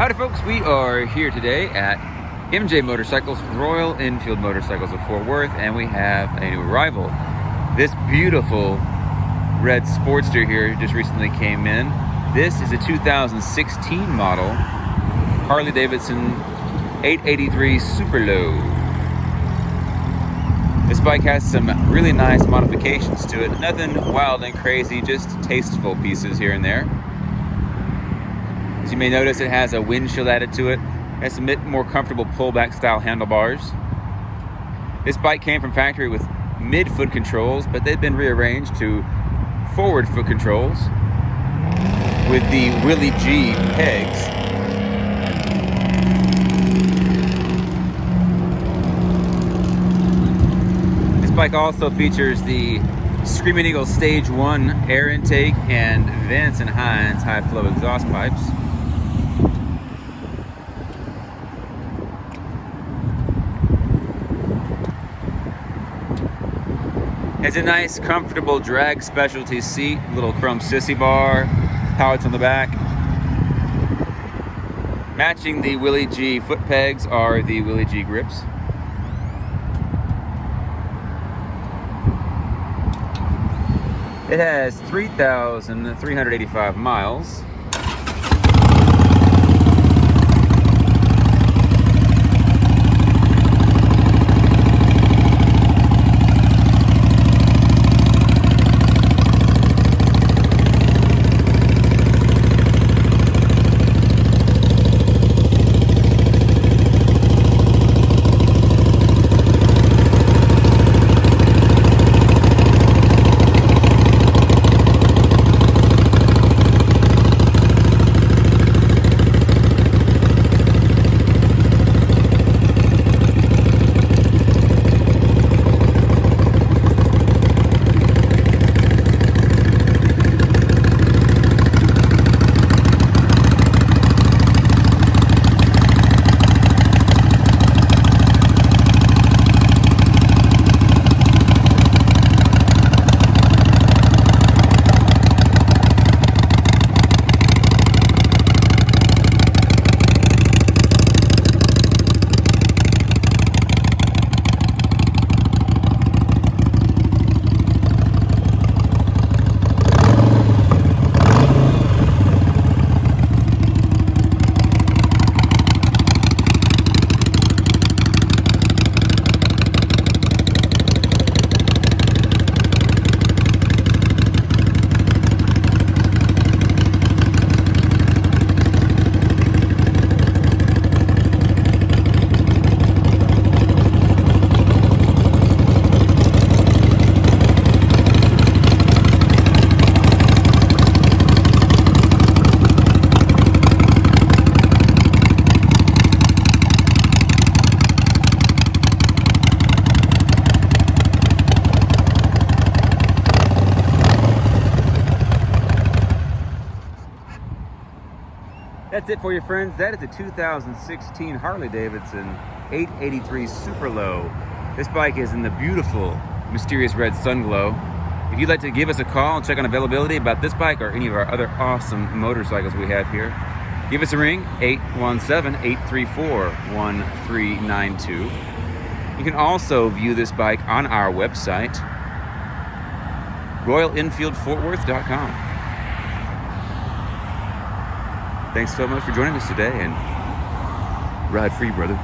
Howdy folks, we are here today at MJ Motorcycles, Royal Enfield Motorcycles of Fort Worth, and we have a new arrival. This beautiful red Sportster here just recently came in. This is a 2016 model Harley-Davidson 883 Super Low. This bike has some really nice modifications to it. Nothing wild and crazy, just tasteful pieces here and there. As you may notice, it has a windshield added to it. It has some bit more comfortable pullback style handlebars. This bike came from factory with mid-foot controls, but they've been rearranged to forward foot controls with the Willie G pegs. This bike also features the Screamin' Eagle Stage 1 air intake and Vance and Hines high flow exhaust pipes. It's a nice, comfortable drag Specialties seat, little chrome Sissy bar, pallets on the back. Matching the Willie G foot pegs are the Willie G grips. It has 3,385 miles. That's it for you, friends. That is a 2016 Harley-Davidson 883 Super Low. This bike is in the beautiful Mysterious Red Sunglo. If you'd like to give us a call and check on availability about this bike or any of our other awesome motorcycles we have here, give us a ring, 817-834-1392. You can also view this bike on our website, RoyalEnfieldFortWorth.com. Thanks so much for joining us today, and ride free, brother.